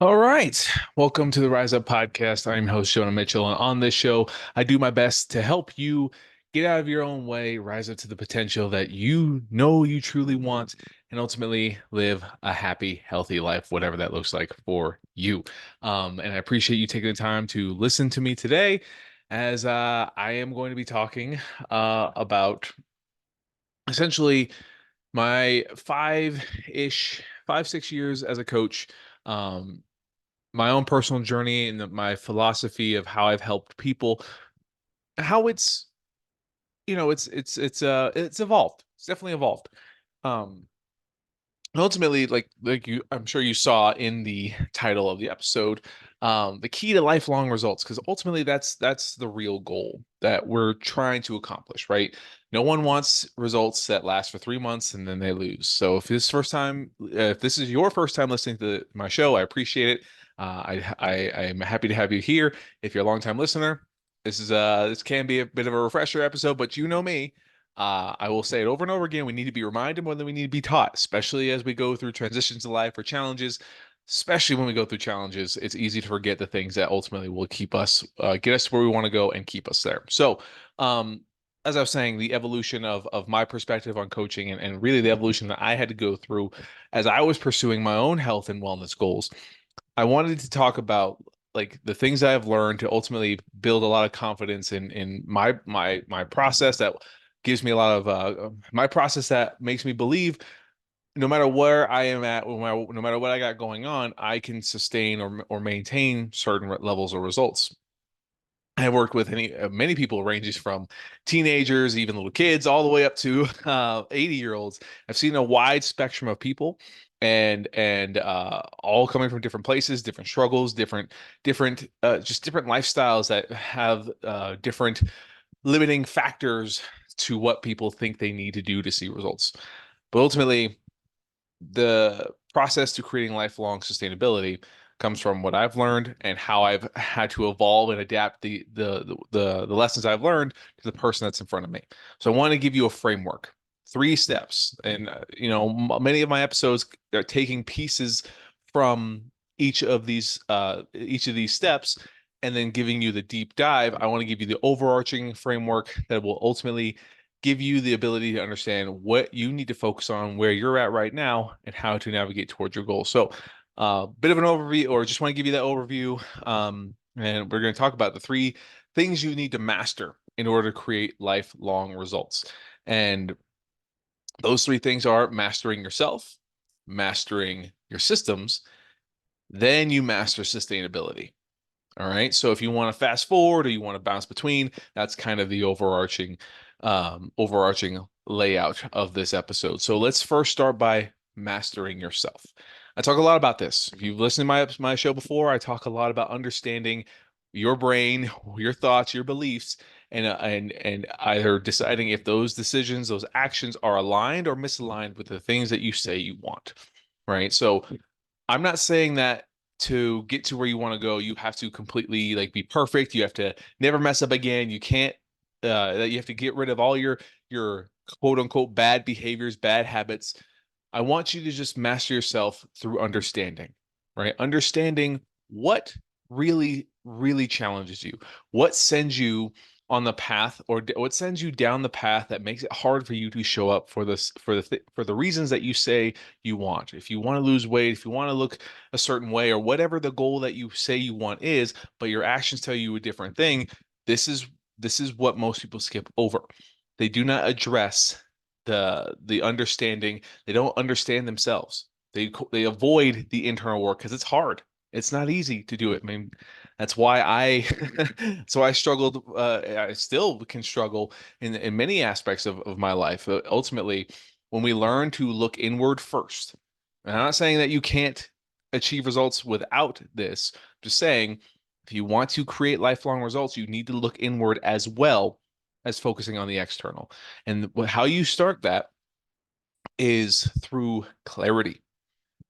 All right. Welcome to the Rise Up Podcast. I'm host Jonah Mitchell, and on this show, I do my best to help you get out of your own way, rise up to the potential that you know you truly want, and ultimately live a happy, healthy life, whatever that looks like for you. And I appreciate you taking the time to listen to me today, as I am going to be talking about essentially my 6 years as a coach. Um, my own personal journey and my philosophy of how I've helped people, how it's evolved. It's definitely evolved. Um, ultimately, like you, I'm sure you saw in the title of the episode, the key to lifelong results, because ultimately that's the real goal that we're trying to accomplish, right? No one wants results that last for 3 months and then they lose. So if this is your first time listening to my show, I appreciate it. I am happy to have you here. If you're a longtime listener, this can be a bit of a refresher episode, but you know me. I will say it over and over again. We need to be reminded more than we need to be taught, especially as we go through transitions in life or challenges. Especially when we go through challenges, it's easy to forget the things that ultimately will keep us, get us where we want to go and keep us there. So, um, as I was saying, the evolution of my perspective on coaching and really the evolution that I had to go through as I was pursuing my own health and wellness goals. I wanted to talk about like the things I have learned to ultimately build a lot of confidence in my process that gives me a lot of my process that makes me believe no matter where I am at, no matter what I got going on, I can sustain or maintain certain levels of results. I've worked with many people, ranges from teenagers, even little kids, all the way up to 80-year-olds. I've seen a wide spectrum of people, and all coming from different places, different struggles, just different lifestyles that have different limiting factors to what people think they need to do to see results. But ultimately, the process to creating lifelong sustainability comes from what I've learned and how I've had to evolve and adapt the lessons I've learned to the person that's in front of me. So I want to give you a framework, 3 steps, and many of my episodes are taking pieces from each of these steps and then giving you the deep dive. I want to give you the overarching framework that will ultimately give you the ability to understand what you need to focus on, where you're at right now, and how to navigate towards your goal. So, bit of an overview, or just want to give you that overview. And we're going to talk about the 3 things you need to master in order to create lifelong results. And those 3 things are mastering yourself, mastering your systems, then you master sustainability. All right. So if you want to fast forward or you want to bounce between, that's kind of the overarching layout of this episode. So let's first start by mastering yourself. I talk a lot about this. If you've listened to my show before, I talk a lot about understanding your brain, your thoughts, your beliefs, and either deciding if those decisions, those actions are aligned or misaligned with the things that you say you want. Right. So I'm not saying that to get to where you want to go, you have to completely like be perfect. You have to never mess up again. You can't that you have to get rid of all your quote unquote bad behaviors, bad habits. I want you to just master yourself through understanding, right? Understanding what really challenges you, what sends you on the path, or what sends you down the path that makes it hard for you to show up for the reasons that you say you want. If you want to lose weight, if you want to look a certain way, or whatever the goal that you say you want is, but your actions tell you a different thing, this is this is what most people skip over. They do not address the understanding. They don't understand themselves. They avoid the internal work because it's hard. It's not easy to do it. I mean, that's why I so I struggled. I still can struggle in many aspects of my life. Ultimately, when we learn to look inward first, and I'm not saying that you can't achieve results without this. I'm just saying if you want to create lifelong results, you need to look inward as well as focusing on the external. And how you start that is through clarity.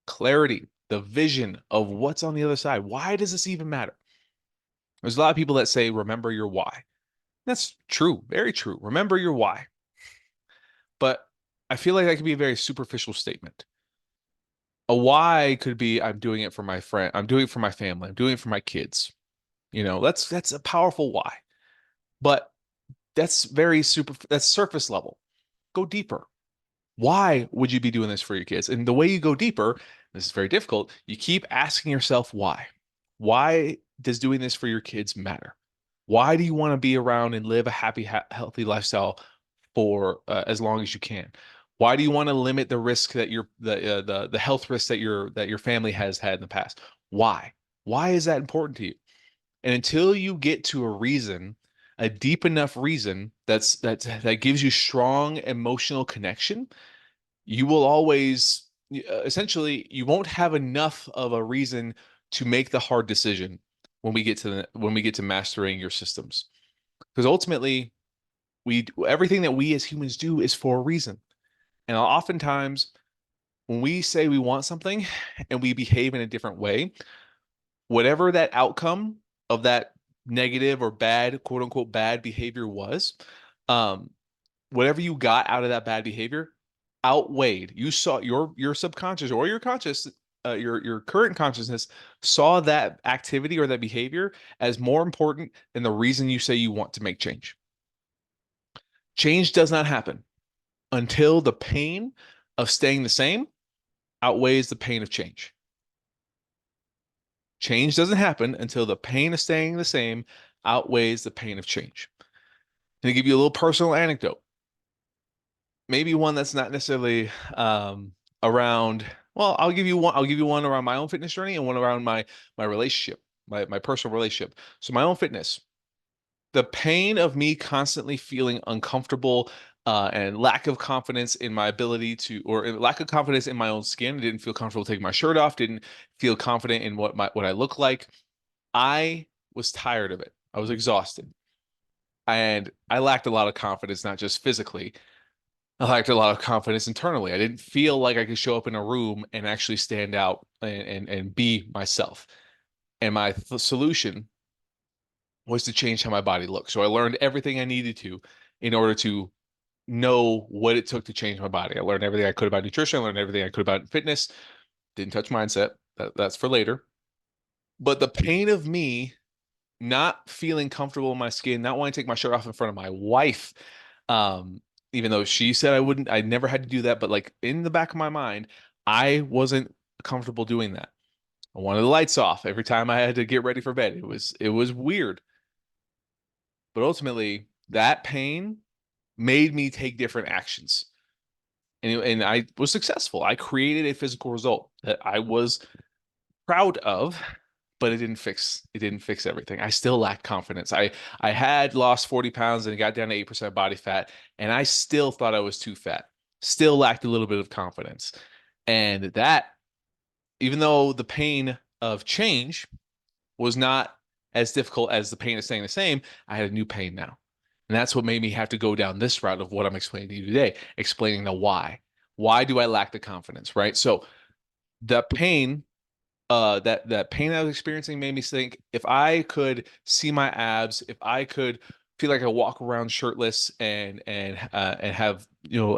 Clarity, the vision of what's on the other side. Why does this even matter? There's a lot of people that say, remember your why. That's true, very true. Remember your why. But I feel like that could be a very superficial statement. A why could be I'm doing it for my friend, I'm doing it for my family, I'm doing it for my kids. That's a powerful why. But that's surface level. Go deeper. Why would you be doing this for your kids? And the way you go deeper, this is very difficult, you keep asking yourself why. Why does doing this for your kids matter? Why do you want to be around and live a happy, healthy lifestyle for as long as you can? Why do you want to limit the risk that the health risk that your family has had in the past? Why? Why is that important to you? And until you get to a reason, a deep enough reason that gives you strong emotional connection, you will always essentially you won't have enough of a reason to make the hard decision when we get to mastering your systems. Because ultimately, we everything that we as humans do is for a reason. And oftentimes, when we say we want something and we behave in a different way, whatever that outcome of that negative or bad, quote unquote, bad behavior was, um, whatever you got out of that bad behavior outweighed. You saw your subconscious or your conscious, your current consciousness saw that activity or that behavior as more important than the reason you say you want to make change. Change does not happen until the pain of staying the same outweighs the pain of change. Change doesn't happen until the pain of staying the same outweighs the pain of change. And to give you a little personal anecdote, maybe one that's not necessarily around, well, I'll give you one around my own fitness journey and one around my relationship, my personal relationship. So my own fitness, the pain of me constantly feeling uncomfortable and lack of confidence in my ability to, or lack of confidence in my own skin. I didn't feel comfortable taking my shirt off, didn't feel confident in what I look like. I was tired of it. I was exhausted. And I lacked a lot of confidence, not just physically. I lacked a lot of confidence internally. I didn't feel like I could show up in a room and actually stand out and be myself. And my solution was to change how my body looked. So I learned everything I needed to in order to know what it took to change my body. I learned everything I could about nutrition. I learned everything I could about fitness. Didn't touch mindset. That's for later. But the pain of me not feeling comfortable in my skin, not wanting to take my shirt off in front of my wife, um, even though she said I wouldn't, I never had to do that. But like in the back of my mind, I wasn't comfortable doing that. I wanted the lights off every time I had to get ready for bed. It was weird. But ultimately, that pain made me take different actions. And I was successful. I created a physical result that I was proud of, but it didn't fix everything. I still lacked confidence. I had lost 40 pounds and got down to 8% body fat, and I still thought I was too fat. Still lacked a little bit of confidence. And that, even though the pain of change was not as difficult as the pain of staying the same, I had a new pain now. And that's what made me have to go down this route of what I'm explaining to you today, explaining the why. Why do I lack the confidence, right? So the pain, that pain I was experiencing made me think if I could see my abs, if I could feel like I walk around shirtless and have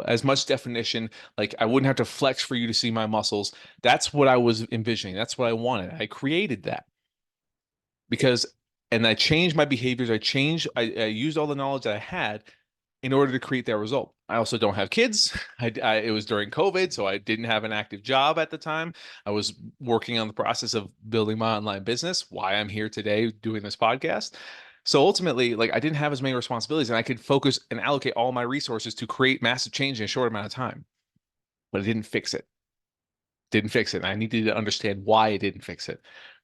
as much definition, like I wouldn't have to flex for you to see my muscles. That's what I was envisioning. That's what I wanted. I created that because, and I changed my behaviors. I used all the knowledge that I had in order to create that result. I also don't have kids. It was during COVID, so I didn't have an active job at the time. I was working on the process of building my online business, why I'm here today doing this podcast. So ultimately, like I didn't have as many responsibilities and I could focus and allocate all my resources to create massive change in a short amount of time. But it didn't fix it. Didn't fix it. And I needed to understand why it didn't fix it.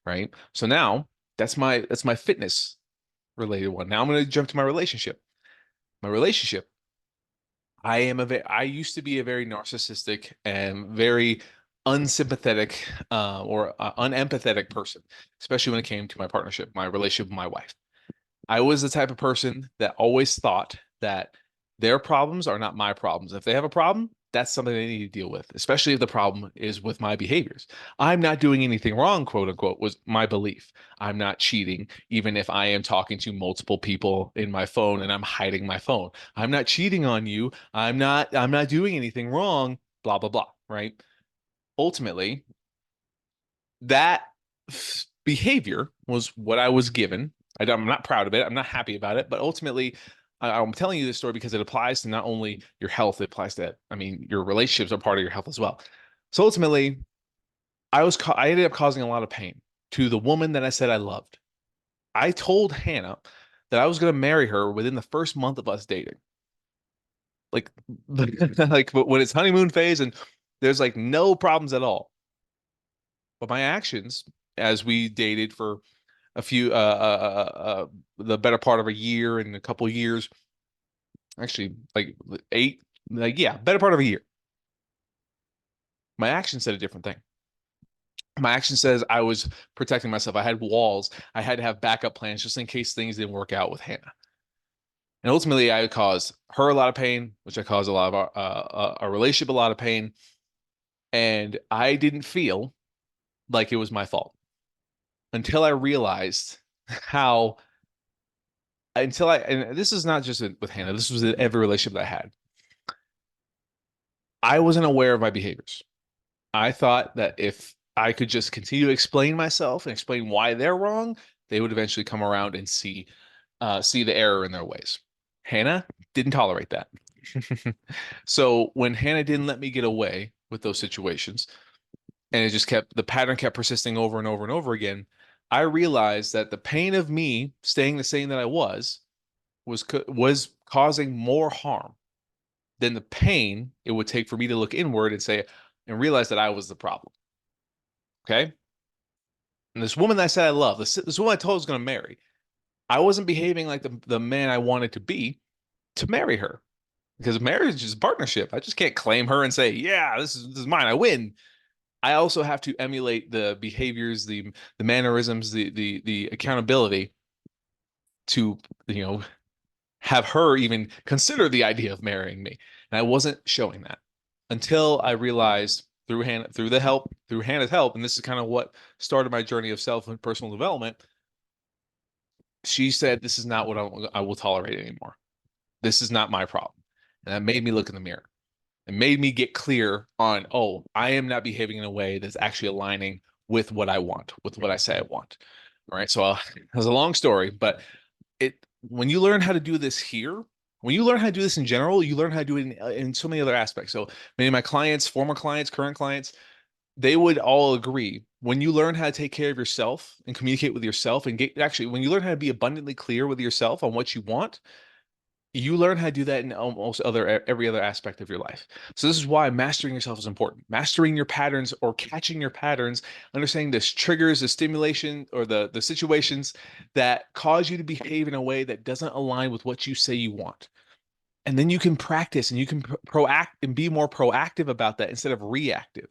Right. So now that's my fitness related one. Now I'm going to jump to my relationship. My relationship, I used to be a very narcissistic and very unsympathetic or unempathetic person, especially when it came to my partnership, my relationship with my wife. I was the type of person that always thought that their problems are not my problems. If they have a problem, that's something they need to deal with, especially if the problem is with my behaviors. I'm not doing anything wrong, quote unquote, was my belief. I'm not cheating, even if I am talking to multiple people in my phone and I'm hiding my phone. I'm not cheating on you. I'm not doing anything wrong, blah, blah, blah, right? Ultimately, that behavior was what I was given. I'm not proud of it. I'm not happy about it. But ultimately, I'm telling you this story because it applies to not only your health, it applies to, I mean, your relationships are part of your health as well. So ultimately, I ended up causing a lot of pain to the woman that I said I loved. I told Hannah that I was going to marry her within the first month of us dating. Like, like when it's honeymoon phase and there's like no problems at all. But my actions, as we dated for a few, the better part of a year and a couple of years, actually like eight, like yeah, better part of a year. My action said a different thing. My action says I was protecting myself. I had walls. I had to have backup plans just in case things didn't work out with Hannah. And ultimately, I caused her a lot of pain, which I caused a lot of our relationship a lot of pain. And I didn't feel like it was my fault until I realized how, and this is not just with Hannah, this was in every relationship that I had. I wasn't aware of my behaviors. I thought that if I could just continue to explain myself and explain why they're wrong, they would eventually come around and see the error in their ways. Hannah didn't tolerate that. So when Hannah didn't let me get away with those situations, and it just kept the pattern kept persisting over and over and over again, I realized that the pain of me staying the same that I was causing more harm than the pain it would take for me to look inward and say and realize that I was the problem. Okay. And this woman that I said I love, this woman I told I was going to marry, I wasn't behaving like the man I wanted to be to marry her because marriage is a partnership. I just can't claim her and say, yeah, this is mine. I win. I also have to emulate the behaviors, the mannerisms, the accountability to, you know, have her even consider the idea of marrying me. And I wasn't showing that until I realized through Hannah's help, and this is kind of what started my journey of self and personal development. She said, "This is not what I will tolerate anymore. This is not my problem." And that made me look in the mirror. It made me get clear on, oh, I am not behaving in a way that's actually aligning with what I want, with what I say I want. All right. So it was a long story, but when you learn how to do this here, when you learn how to do this in general, you learn how to do it in so many other aspects. So many of my clients, former clients, current clients, they would all agree when you learn how to take care of yourself and communicate with yourself and get actually when you learn how to be abundantly clear with yourself on what you want, you learn how to do that in almost every other aspect of your life. So this is why mastering yourself is important. Mastering your patterns or catching your patterns, understanding the triggers, the stimulation, or the situations that cause you to behave in a way that doesn't align with what you say you want. And then you can practice and you can proact and be more proactive about that instead of reactive.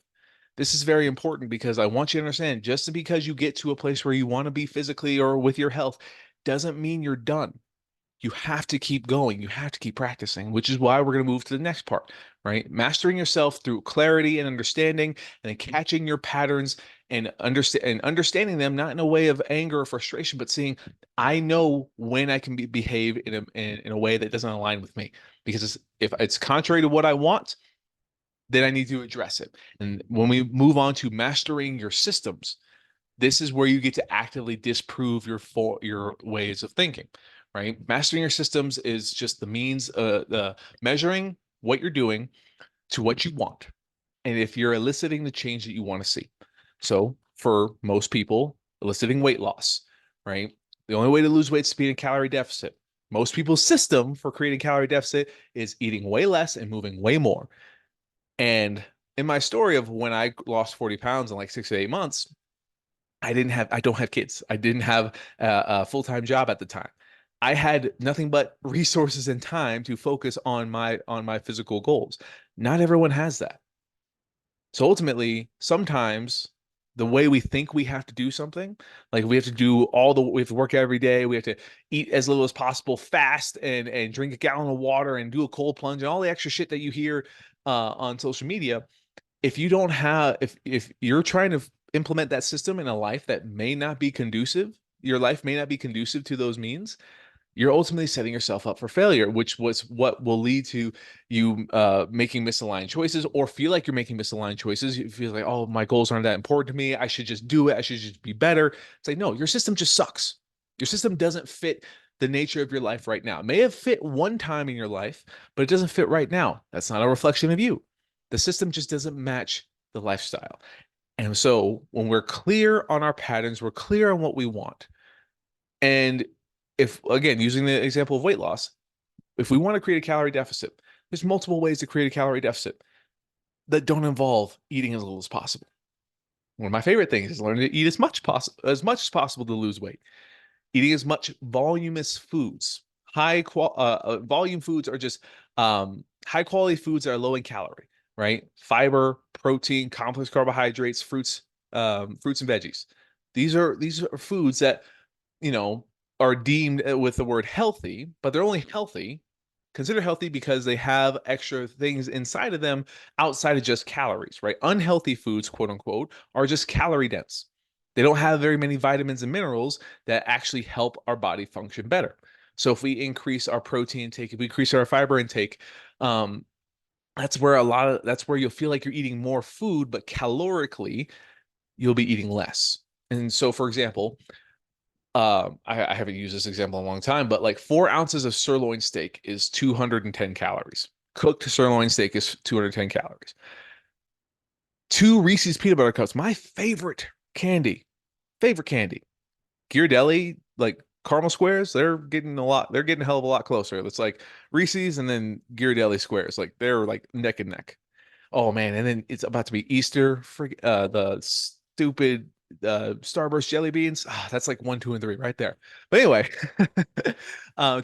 This is very important because I want you to understand just because you get to a place where you want to be physically or with your health doesn't mean you're done. You have to keep going. You have to keep practicing, which is why we're going to move to the next part, right? Mastering yourself through clarity and understanding, and then catching your patterns and understanding them, not in a way of anger or frustration, but seeing, I know when I can behave in a way that doesn't align with me. Because if it's contrary to what I want, then I need to address it. And when we move on to mastering your systems, this is where you get to actively disprove your ways of thinking, right? Mastering your systems is just the means, the measuring what you're doing to what you want, and if you're eliciting the change that you want to see. So for most people, eliciting weight loss, right? The only way to lose weight is to be in a calorie deficit. Most people's system for creating calorie deficit is eating way less and moving way more. And in my story of when I lost 40 pounds in like 6 to 8 months, I don't have kids. I didn't have a full-time job at the time. I had nothing but resources and time to focus on my physical goals. Not everyone has that. So ultimately, sometimes the way we think we have to do something, like we have to work every day, we have to eat as little as possible, fast and drink a gallon of water and do a cold plunge and all the extra shit that you hear on social media. If you don't have if you're trying to implement that system in a life that may not be conducive, your life may not be conducive to those means, you're ultimately setting yourself up for failure, which was what will lead to you making misaligned choices or feel like you're making misaligned choices. You feel like, oh, my goals aren't that important to me. I should just do it. I should just be better. It's like, no, your system just sucks. Your system doesn't fit the nature of your life right now. It may have fit one time in your life, but it doesn't fit right now. That's not a reflection of you. The system just doesn't match the lifestyle. And so when we're clear on our patterns, we're clear on what we want. And if, again, using the example of weight loss, if we want to create a calorie deficit, there's multiple ways to create a calorie deficit that don't involve eating as little as possible. One of my favorite things is learning to eat as much as possible to lose weight. Eating as much voluminous foods. Volume foods are just high quality foods that are low in calorie, right? Fiber, protein, complex carbohydrates, fruits and veggies. These are foods that are deemed with the word healthy, but they're only considered healthy because they have extra things inside of them outside of just calories, right? Unhealthy foods, quote unquote, are just calorie dense. They don't have very many vitamins and minerals that actually help our body function better. So if we increase our protein intake, if we increase our fiber intake, um, that's where you'll feel like you're eating more food, but calorically, you'll be eating less. And so, for example, I haven't used this example in a long time, but like 4 ounces of sirloin steak is 210 calories. Cooked sirloin steak is 210 calories. Two Reese's peanut butter cups, my favorite candy. Ghirardelli, like caramel squares, they're getting a hell of a lot closer. It's like Reese's and then Ghirardelli squares, like they're like neck and neck. Oh man, and then it's about to be Easter. The stupid Starburst jelly beans. That's like one, two, and three right there. But anyway,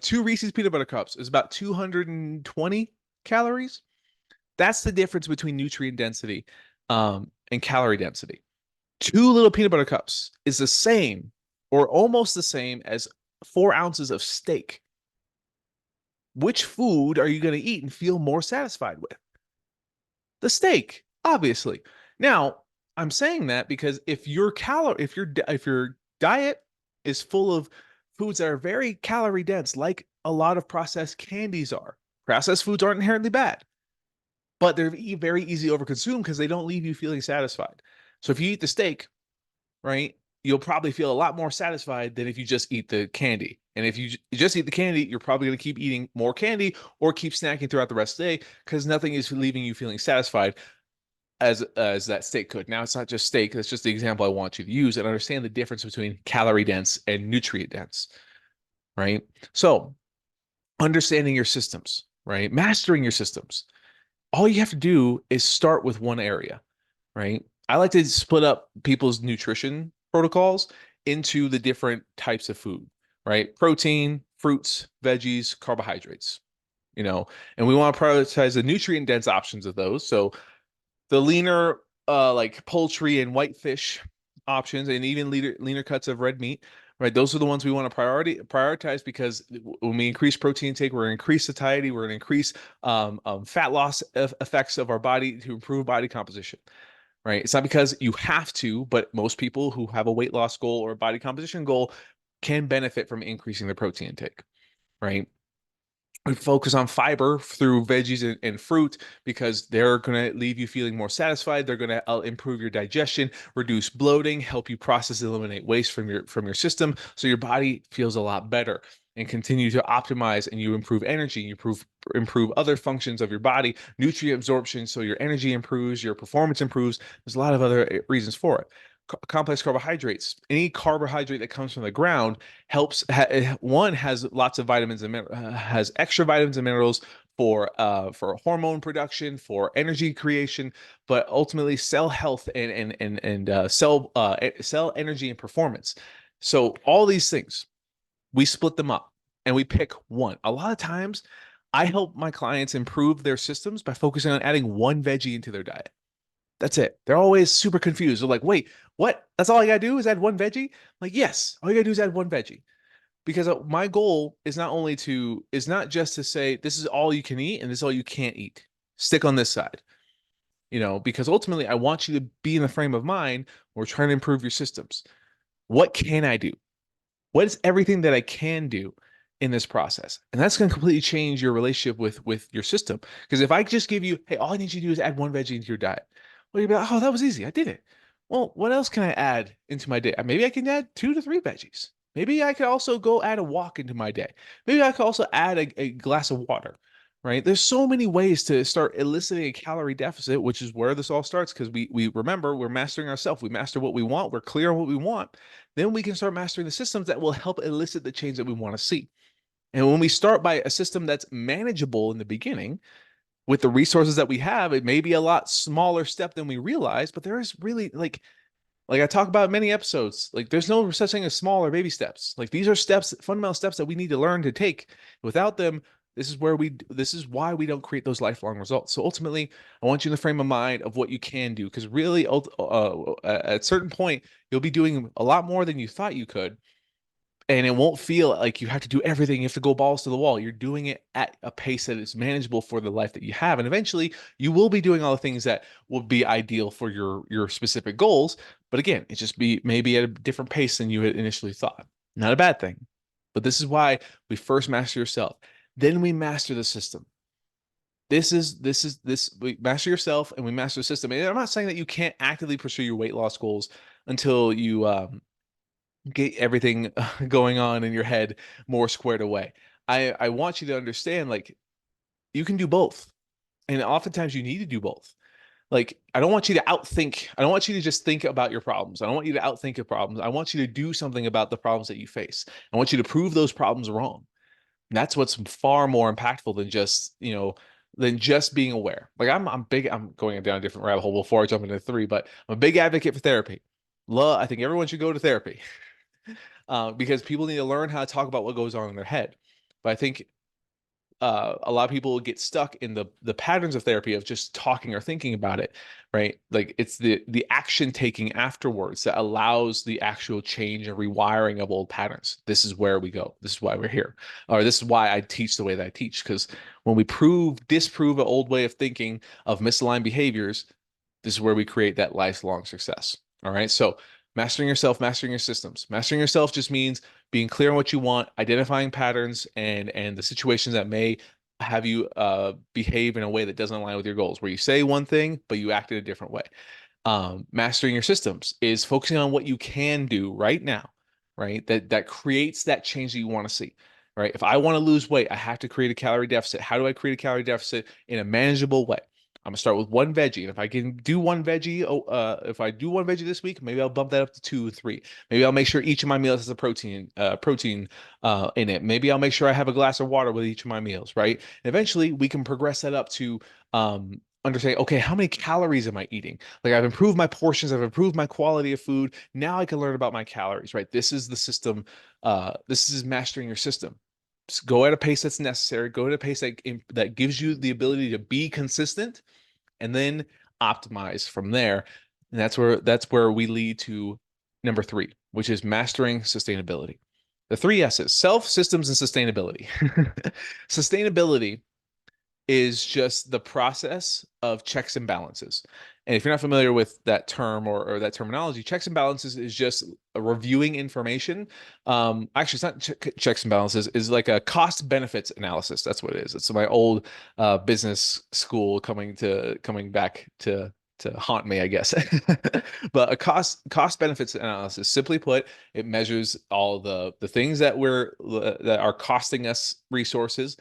two Reese's peanut butter cups is about 220 calories. That's the difference between nutrient density and calorie density. Two little peanut butter cups is the same or almost the same as 4 ounces of steak. Which food are you going to eat and feel more satisfied with? The steak, obviously. Now, I'm saying that because if your diet is full of foods that are very calorie dense, like a lot of processed candies are, processed foods aren't inherently bad, but they're very easy to overconsume because they don't leave you feeling satisfied. So if you eat the steak, right, you'll probably feel a lot more satisfied than if you just eat the candy. And if you just eat the candy, you're probably going to keep eating more candy or keep snacking throughout the rest of the day because nothing is leaving you feeling satisfied as that steak could. Now it's not just steak, that's just the example I want you to use and understand the difference between calorie dense and nutrient dense, right? So, understanding your systems, right? Mastering your systems. All you have to do is start with one area, right? I like to split up people's nutrition protocols into the different types of food, right? Protein, fruits, veggies, carbohydrates, and we want to prioritize the nutrient dense options of those. So the leaner like poultry and whitefish options and even leaner cuts of red meat, right? Those are the ones we want to prioritize because when we increase protein intake, we're going to increase satiety, we're going to increase fat loss effects of our body to improve body composition, right? It's not because you have to, but most people who have a weight loss goal or a body composition goal can benefit from increasing their protein intake, right? We focus on fiber through veggies and fruit because they're going to leave you feeling more satisfied. They're going to improve your digestion, reduce bloating, help you process and eliminate waste from your system so your body feels a lot better and continue to optimize and you improve energy, you improve other functions of your body, nutrient absorption so your energy improves, your performance improves. There's a lot of other reasons for it. Complex carbohydrates, any carbohydrate that comes from the ground helps one has lots of vitamins and has extra vitamins and minerals for hormone production, for energy creation, but ultimately cell health and cell energy and performance. So all these things, we split them up and we pick one. A lot of times I help my clients improve their systems by focusing on adding one veggie into their diet. That's it. They're always super confused. They're like, wait, what? That's all I gotta do is add one veggie? I'm like, yes, all you gotta do is add one veggie. Because my goal is not just to say this is all you can eat and this is all you can't eat. Stick on this side, because ultimately I want you to be in the frame of mind where we're trying to improve your systems. What can I do? What is everything that I can do in this process. And that's going to completely change your relationship with your system. Because if I just give you, hey, all I need you to do is add one veggie into your diet. Well, you'll be like, oh, that was easy. I did it. Well, what else can I add into my day? Maybe I can add 2 to 3 veggies. Maybe I could also go add a walk into my day. Maybe I could also add a glass of water, right? There's so many ways to start eliciting a calorie deficit, which is where this all starts because we remember we're mastering ourselves. We master what we want. We're clear on what we want. Then we can start mastering the systems that will help elicit the change that we want to see. And when we start by a system that's manageable in the beginning with the resources that we have, it may be a lot smaller step than we realize, but there is really like I talk about in many episodes, like there's no such thing as small or baby steps. Like these are steps, fundamental steps that we need to learn to take. Without them, this is why we don't create those lifelong results. So ultimately, I want you in the frame of mind of what you can do, because really, at a certain point, you'll be doing a lot more than you thought you could, and it won't feel like you have to do everything. You have to go balls to the wall. You're doing it at a pace that is manageable for the life that you have. And eventually you will be doing all the things that will be ideal for your specific goals. But again, it just be maybe at a different pace than you had initially thought. Not a bad thing. But this is why we first master yourself. Then we master the system. This we master yourself and we master the system. And I'm not saying that you can't actively pursue your weight loss goals until you get everything going on in your head more squared away. I want you to understand like you can do both. And oftentimes you need to do both. Like I don't want you to outthink. I don't want you to just think about your problems. I don't want you to outthink your problems. I want you to do something about the problems that you face. I want you to prove those problems wrong. And that's what's far more impactful than just, than just being aware. Like I'm big, I'm going down a different rabbit hole before I jump into three, but I'm a big advocate for therapy. I think everyone should go to therapy. Because people need to learn how to talk about what goes on in their head. But I think a lot of people get stuck in the patterns of therapy of just talking or thinking about it, right? Like it's the action taking afterwards that allows the actual change and rewiring of old patterns. This is where we go. This is why we're here, or this is why I teach the way that I teach. Because when we disprove an old way of thinking of misaligned behaviors, this is where we create that lifelong success. All right. So mastering yourself, mastering your systems. Mastering yourself just means being clear on what you want, identifying patterns and the situations that may have you behave in a way that doesn't align with your goals, where you say one thing, but you act in a different way. Mastering your systems is focusing on what you can do right now, right? That creates that change that you want to see, right? If I want to lose weight, I have to create a calorie deficit. How do I create a calorie deficit in a manageable way? I'm gonna start with one veggie, and if I can do one veggie, if I do one veggie this week, maybe I'll bump that up to 2 or 3. Maybe I'll make sure each of my meals has a protein in it. Maybe I'll make sure I have a glass of water with each of my meals, right? And eventually, we can progress that up to understanding, okay, how many calories am I eating? Like I've improved my portions, I've improved my quality of food. Now I can learn about my calories, right? This is the system. This is mastering your system. Just go at a pace that's necessary. Go at a pace that gives you the ability to be consistent, and then optimize from there. And that's where we lead to number 3, which is mastering sustainability. The 3 S's: self, systems, and sustainability. Sustainability is just the process of checks and balances. And if you're not familiar with that term or that terminology, checks and balances is just reviewing information. Actually, it's not checks and balances, is like a cost benefits analysis. That's what it is. It's my old business school coming back to haunt me, I guess. But a cost benefits analysis, simply put, it measures all the things that are costing us resources,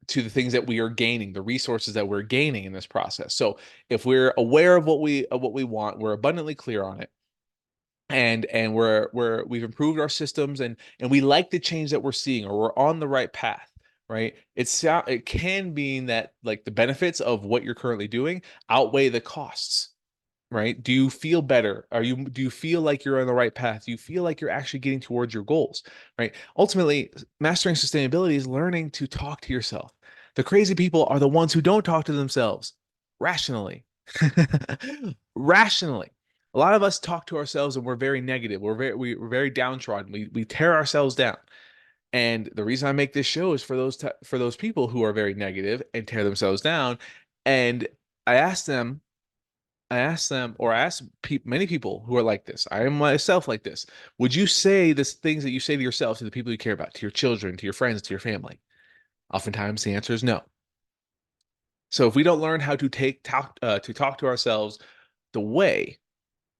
to the things that we are gaining, the resources that we're gaining in this process. So if we're aware of what we want, we're abundantly clear on it, and we've improved our systems, and we like the change that we're seeing, or we're on the right path, right? It can mean that like the benefits of what you're currently doing outweigh the costs, right? Do you feel better? Do you feel like you're on the right path? Do you feel like you're actually getting towards your goals, right? Ultimately, mastering sustainability is learning to talk to yourself. The crazy people are the ones who don't talk to themselves rationally. Rationally. A lot of us talk to ourselves and we're very negative. We're very downtrodden. We tear ourselves down. And the reason I make this show is for those people who are very negative and tear themselves down. And I ask them, I ask them, or I ask many people who are like this. I am myself like this. Would you say this things that you say to yourself, to the people you care about, to your children, to your friends, to your family? Oftentimes the answer is no. So if we don't learn how to talk to ourselves the way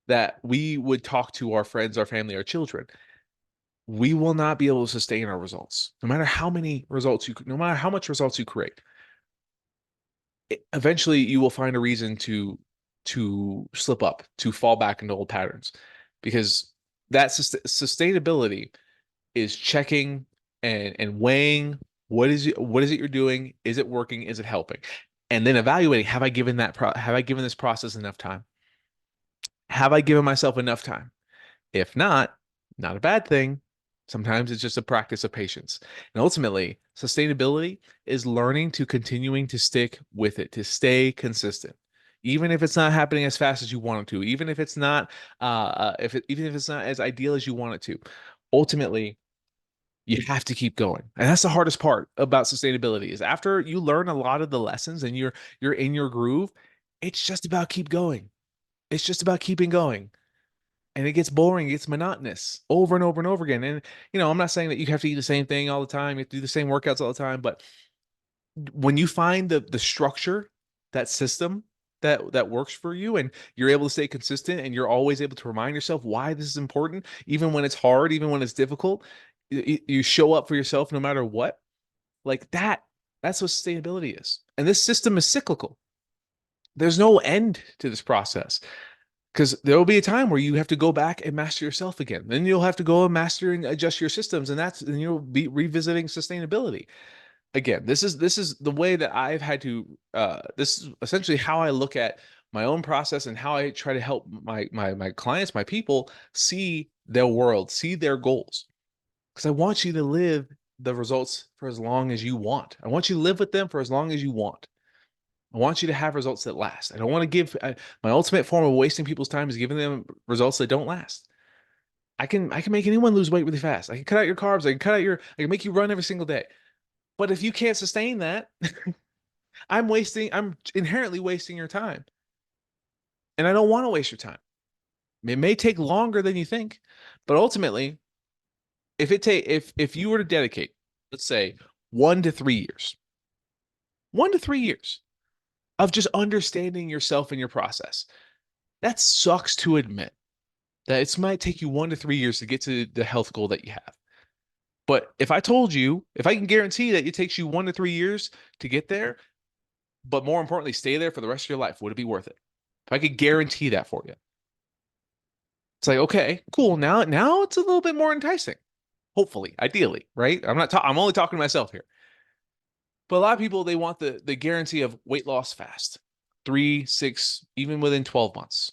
that we would talk to our friends, our family, our children, we will not be able to sustain our results. No matter how many results no matter how much results you create, eventually you will find a reason to slip up, to fall back into old patterns, because that sustainability is checking and weighing what is it you're doing? Is it working? Is it helping? And then evaluating, have I given this process enough time? Have I given myself enough time? If not, not a bad thing. Sometimes it's just a practice of patience. And ultimately, sustainability is learning to continuing to stick with it, to stay consistent. Even if it's not happening as fast as you want it to, even if it's not even if it's not as ideal as you want it to. Ultimately, you have to keep going. And that's the hardest part about sustainability is after you learn a lot of the lessons and you're in your groove, it's just about keep going. It's just about keeping going, and it gets boring, it gets monotonous over and over and over again. And I'm not saying that you have to eat the same thing all the time, you have to do the same workouts all the time, but when you find the structure, that system that works for you, and you're able to stay consistent, and you're always able to remind yourself why this is important, even when it's hard, even when it's difficult, you show up for yourself no matter what. Like that's what sustainability is. And this system is cyclical. There's no end to this process, because there will be a time where you have to go back and master yourself again. Then you'll have to go and master and adjust your systems, and you'll be revisiting sustainability again. This is the way that I've had to. This is essentially how I look at my own process and how I try to help my clients, my people, see their world, see their goals. Because I want you to live the results for as long as you want. I want you to live with them for as long as you want. I want you to have results that last. I don't want to my ultimate form of wasting people's time is giving them results that don't last. I can make anyone lose weight really fast. I can cut out your carbs. I can make you run every single day. But if you can't sustain that, I'm inherently wasting your time. And I don't want to waste your time. It may take longer than you think, but ultimately, if you were to dedicate, let's say 1 to 3 years, 1 to 3 years of just understanding yourself and your process, that sucks to admit that it might take you 1 to 3 years to get to the health goal that you have. But if I can guarantee that it takes you 1 to 3 years to get there, but more importantly, stay there for the rest of your life, would it be worth it? If I could guarantee that for you, it's like, okay, cool. Now it's a little bit more enticing. Hopefully, ideally, right? I'm only talking to myself here. But a lot of people, they want the guarantee of weight loss fast, 3, 6, even within 12 months.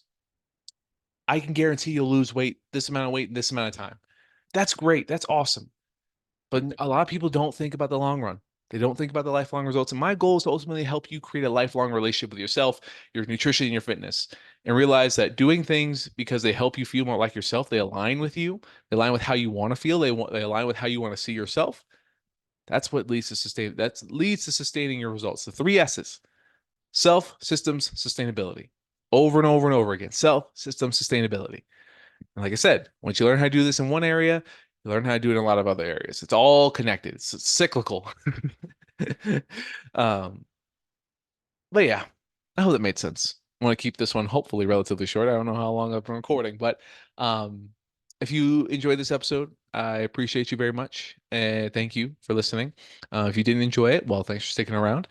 I can guarantee you'll lose weight, this amount of weight in this amount of time. That's great. That's awesome. But a lot of people don't think about the long run. They don't think about the lifelong results. And my goal is to ultimately help you create a lifelong relationship with yourself, your nutrition, and your fitness, and realize that doing things because they help you feel more like yourself, they align with you, they align with how you want to feel, they align with how you want to see yourself. That leads to sustaining your results. The three S's: self, systems, sustainability. Over and over and over again. Self, system, sustainability. And like I said, once you learn how to do this in one area, you learn how to do it in a lot of other areas. It's all connected. It's cyclical. um, but yeah, I hope that made sense. I want to keep this one hopefully relatively short. I don't know how long I've been recording, but um, if you enjoyed this episode, I appreciate you very much. And thank you for listening. If you didn't enjoy it, well, thanks for sticking around.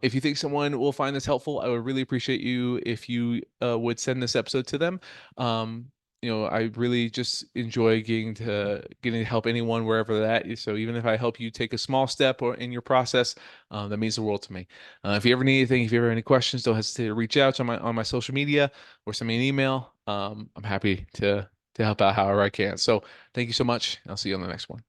If you think someone will find this helpful, I would really appreciate you if you would send this episode to them. Um, I really just enjoy getting to help anyone wherever they're at. So even if I help you take a small step or in your process, that means the world to me. If you ever need anything, if you ever have any questions, don't hesitate to reach out on my social media or send me an email. I'm happy to help out however I can. So thank you so much. I'll see you on the next one.